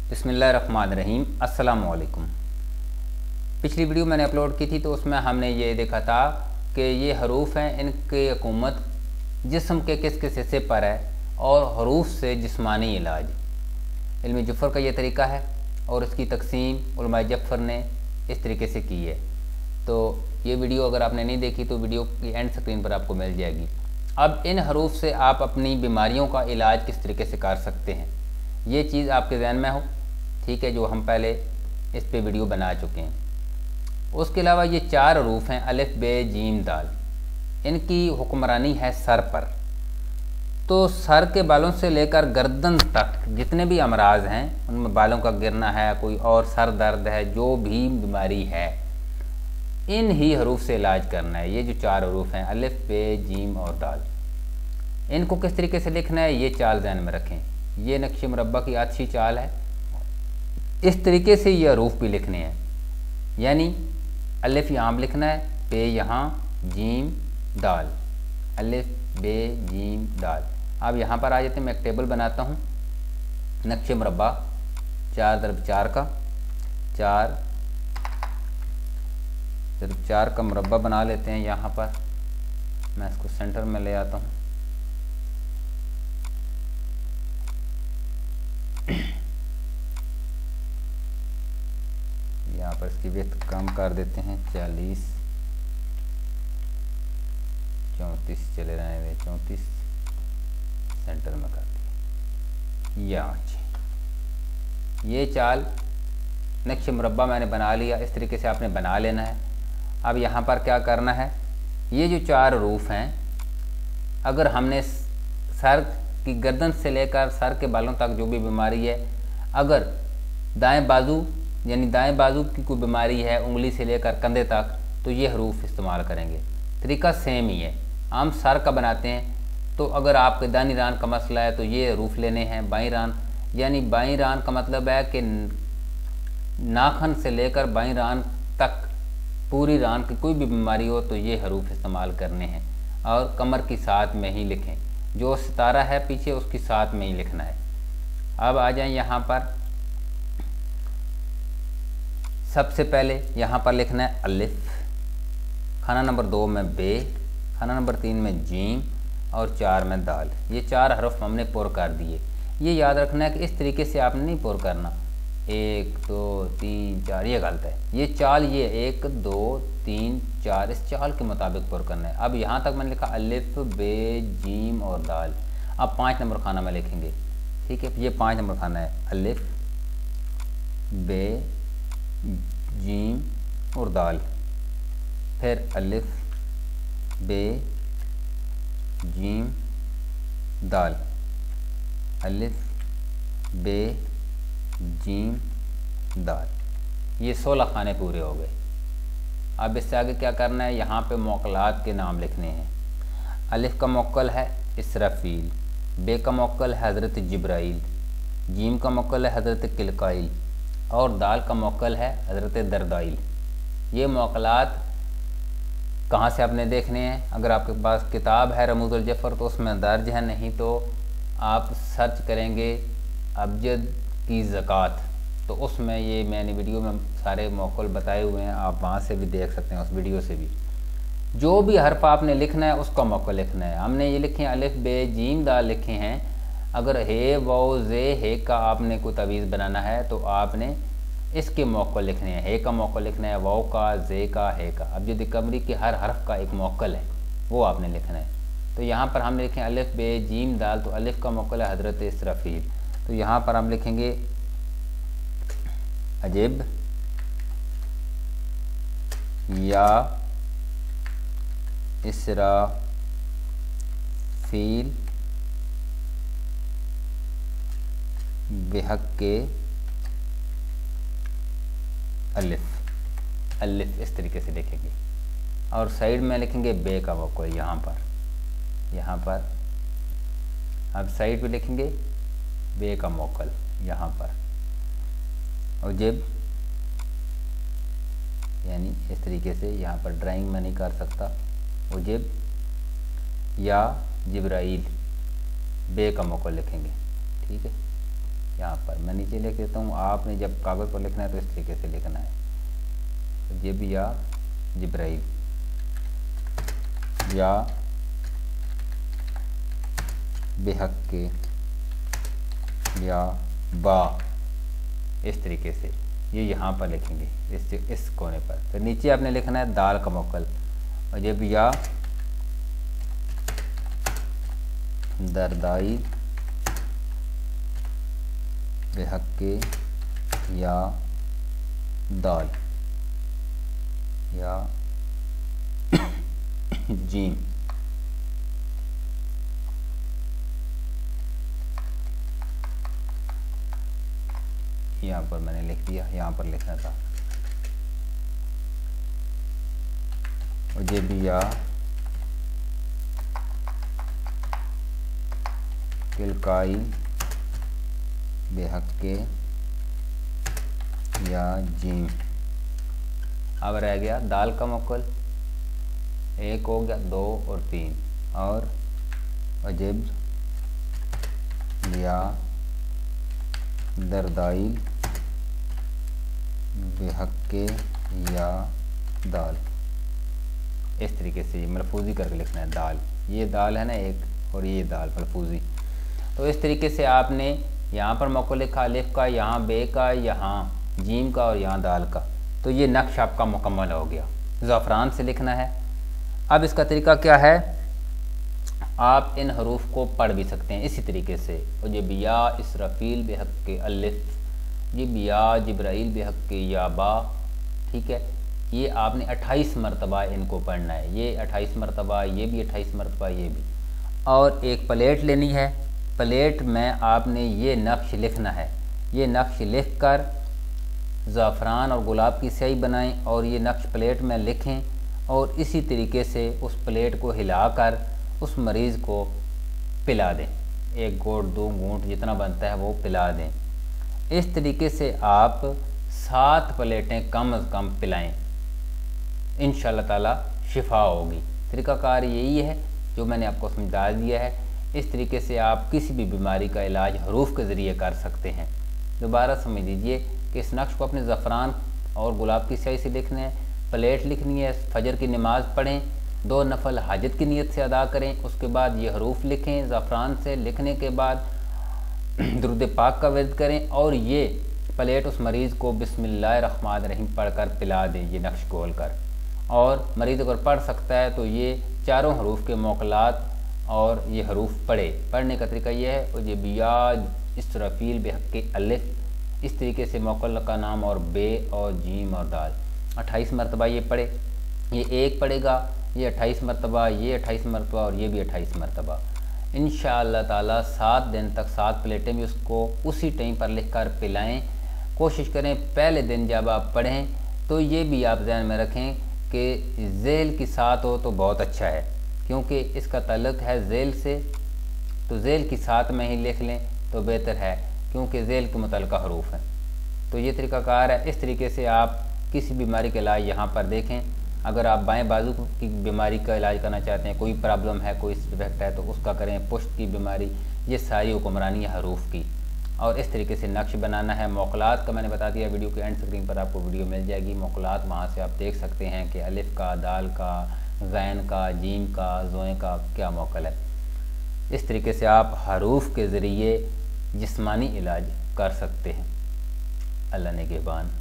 बिस्मिल्लाहिर्रहमानिर्रहीम। अस्सलामु अलैकुम। पिछली वीडियो मैंने अपलोड की थी तो उसमें हमने ये देखा था कि ये हरूफ हैं, इनकी हुकूमत जिस्म के किस किस हिस्से पर है और हरूफ से जिस्मानी इलाज। इल्म जुफ़र का ये तरीका है और इसकी तकसीम उलमाए जफ़र ने इस तरीके से की है। तो ये वीडियो अगर आपने नहीं देखी तो वीडियो की एंड स्क्रीन पर आपको मिल जाएगी। अब इन हरूफ से आप अपनी बीमारियों का इलाज किस तरीके से कर सकते हैं, ये चीज़ आपके ज़हन में हो, ठीक है, जो हम पहले इस पे वीडियो बना चुके हैं। उसके अलावा ये 4 हरूफ हैं, अलिफ बे जीम दाल। इनकी हुक्मरानी है सर पर। तो सर के बालों से लेकर गर्दन तक जितने भी अमराज हैं, उनमें बालों का गिरना है, कोई और सर दर्द है, जो भी बीमारी है, इन ही हरूफ से इलाज करना है। ये जो 4 हरूफ हैं, अलिफ बे जीम और दाल, इनको किस तरीके से लिखना है ये चाल ज़हन में रखें। ये नक्शे मुरब्बा की अच्छी चाल है। इस तरीके से ये हरूफ भी लिखने हैं, यानी अलिफ यहाँ पर लिखना है, बे यहाँ, जीम दाल, अलिफ बे जीम दाल। अब यहाँ पर आ जाते हैं, मैं एक टेबल बनाता हूँ, नक्शे मुरब्बा 4x4 का, 4x4 का मुरब्बा बना लेते हैं। यहाँ पर मैं इसको सेंटर में ले आता हूँ। यहाँ पर इसकी विड्थ कम कर देते हैं, 40, 34 चले रहे हैं, 34 सेंटर में कर दिया। ये चाल नक्शे मुरब्बा मैंने बना लिया। इस तरीके से आपने बना लेना है। अब यहाँ पर क्या करना है, ये जो 4 हरूफ हैं, अगर हमने सर की गर्दन से लेकर सर के बालों तक जो भी बीमारी है, अगर दाएं बाजू यानी दाएं बाजू की कोई बीमारी है, उंगली से लेकर कंधे तक, तो ये हरूफ इस्तेमाल करेंगे। तरीका सेम ही है। हम सर का बनाते हैं तो अगर आपके दानी रान का मसला है तो ये हरूफ लेने हैं। बाईं रान, यानी बाईं रान का मतलब है कि नाखन से लेकर बाईं रान तक पूरी रान की कोई भी बीमारी हो तो ये हरूफ इस्तेमाल करने हैं। और कमर की साथ में ही लिखें, जो सितारा है पीछे उसकी साथ में ही लिखना है। अब आ जाएं यहाँ पर, सबसे पहले यहाँ पर लिखना है अलिफ, खाना नंबर 2 में बे, खाना नंबर 3 में जीम और 4 में दाल। ये 4 हरफ हमने पुर कर दिए। ये याद रखना है कि इस तरीके से आपने नहीं पुर करना 1 2 3 4, ये गलत है। ये चाल, ये 1 2 3 4, इस चाल के मुताबिक पुर करना है। अब यहाँ तक मैंने लिखा अलिफ बे जीम और दाल। अब 5 नंबर खाना में लिखेंगे, ठीक है। ये 5 नंबर खाना है, अलिफ बे जीम और दाल, फिर अलिफ बे जीम दाल, अलिफ बे जीम दाल। ये 16 खाने पूरे हो गए। अब इससे आगे क्या करना है, यहाँ पे मौकलात के नाम लिखने हैं। अलिफ का मौक्कल है इसराफील, बे का मौक्कल है हज़रत जिब्राइल, जीम का मौक्कल है हज़रत किलकाइल और दाल का मौक्कल है हज़रत दरदाइल। ये मौकलात कहाँ से आपने देखने हैं, अगर आपके पास किताब है रमूज़ुल जफ़र तो उसमें दर्ज है, नहीं तो आप सर्च करेंगे अबजद की ज़कात, तो उसमें ये मैंने वीडियो में सारे मौक़ल बताए हुए हैं, आप वहाँ से भी देख सकते हैं, उस वीडियो से भी। जो भी हर्फ आपने लिखना है उसका मौक़ल लिखना है। हमने ये लिखे हैं अलिफ बे जीम दाल लिखे हैं। अगर हे वाओ जे हे का आपने कोई तवीज़ बनाना है तो आपने इसके मौक़ल लिखने हैं। हे का मौक़ल लिखना है, वाओ का, जे का, हे का। अब जो दिकमरी के हर हर्फ का एक मौक़ल है वो आपने लिखना है। तो यहाँ पर हम लिखें अलिफ बे जीम दाल, तो अलिफ का मौक़ल है हज़रत इसराफील। तो यहाँ पर हम लिखेंगे अजिब या इसराफील बेहक के अलिफ, अलिफ इस तरीके से लिखेंगे। और साइड में लिखेंगे बे का मौक़ल, यहाँ पर अब साइड पे लिखेंगे बे का मौक़ल यहाँ पर। और जिब, यानी इस तरीके से, यहाँ पर ड्राइंग में नहीं कर सकता, उजिब या जिब्राइल, बे का मौक़ल लिखेंगे, ठीक है। यहाँ पर मैं नीचे लिख देता हूँ। आपने जब कागज़ पर लिखना है तो इस तरीके से लिखना है, जिब या जिब्राइल या बेहक्के या बा, इस तरीके से ये यहाँ पर लिखेंगे इस कोने पर। फिर नीचे आपने लिखना है दाल का मोकल, और जब या दरदाई बेहक्के या दाल या जीम। यहाँ पर मैंने लिख दिया, यहाँ पर लिखना था। और ये भी या किलकाई बेहक्के या जीम। अब रह गया दाल का मोकल, एक हो गया, 2 और 3, और अजिब या दरदाइल बेहक्के या दाल। इस तरीके से मलफूजी करके लिखना है दाल, ये दाल है ना एक, और ये दाल मलफूजी। तो इस तरीके से आपने यहाँ पर मोकल लिखा अलिफ का, यहाँ बे का, यहाँ जीम का और यहाँ दाल का। तो ये नक्श आपका मुकम्मल हो गया। ज़ाफ़रान से लिखना है। अब इसका तरीका क्या है, आप इन हरूफ को पढ़ भी सकते हैं इसी तरीके से। और जब या इसराफील बेहक्के अलिफ, जब या जिब्राइल बेहक्के या बा, ठीक है। ये आपने 28 मरतबा इनको पढ़ना है, ये 28 मरतबा, ये भी 28 मरतबा, ये भी। और एक प्लेट लेनी है, प्लेट में आपने ये नक्श लिखना है। ये नक्श लिख कर ज़ाफ़रान और गुलाब की स्याही बनाएं और ये नक्श प्लेट में लिखें, और इसी तरीके से उस प्लेट को हिलाकर उस मरीज़ को पिला दें। 1 घूंट 2 घूंट जितना बनता है वो पिला दें। इस तरीके से आप 7 प्लेटें कम अज़ कम पिलाएं, इंशाअल्लाह ताला शिफा होगी। तरीक़ाकार यही है जो मैंने आपको समझा दिया है। इस तरीके से आप किसी भी बीमारी का इलाज हरूफ के ज़रिए कर सकते हैं। दोबारा समझ लीजिए कि इस नक्श को अपने ज़फ़रान और गुलाब की स्याही से लिखना है, प्लेट लिखनी है, फजर की नमाज़ पढ़ें, 2 नफल हाजत की नीयत से अदा करें, उसके बाद ये हरूफ लिखें। ज़फ़रान से लिखने के बाद दुरूद पाक का विर्द करें और ये प्लेट उस मरीज़ को बिस्मिल्लाहिर्रहमानिर्रहीम पढ़ कर पिला दें, ये नक्श खोल कर। और मरीज़ अगर पढ़ सकता है तो ये चारों हरूफ के मोकलात और ये हरूफ पढ़ने का तरीका यह है। और ये बिया इसराफील बेहक्के अलिफ, इस तरीके से मोकल का नाम, और बे और जीम और दाल 28 मरतबा ये पढ़े। ये एक पढ़ेगा, ये 28 मरतबा, ये 28 मरतबा और ये भी 28 मरतबा। इंशाअल्लाह ताला 7 दिन तक 7 प्लेटें भी उसको उसी टाइम पर लिख कर पिलाएँ। कोशिश करें पहले दिन जब आप पढ़ें तो ये भी आप ध्यान में रखें कि ज़ेल के साथ हो तो बहुत अच्छा है, क्योंकि इसका ताल्लुक़ है ज़ेल से, तो ज़ेल के साथ में ही लिख लें तो बेहतर है, क्योंकि ज़ेल के मुतल्लिक़ा हरूफ हैं। तो ये तरीक़ाकार है। इस तरीके से आप किसी बीमारी का इलाज यहाँ पर देखें। अगर आप बाएं बाजू की बीमारी का इलाज करना चाहते हैं, कोई प्रॉब्लम है, कोई डिफेक्ट है, तो उसका करें। पुश्त की बीमारी, ये सारी हुक्मरानी है हरूफ की। और इस तरीके से नक्श बनाना है। मोकलात का मैंने बता दिया, वीडियो के एंड स्क्रीन पर आपको वीडियो मिल जाएगी। मोकलात वहाँ से आप देख सकते हैं कि अलिफ का, दाल का, ज़ैन का, जीम का, ज़ोए का क्या मोकल है। इस तरीके से आप हरूफ के ज़रिए जिस्मानी इलाज कर सकते हैं। अल्लाह निगहबान।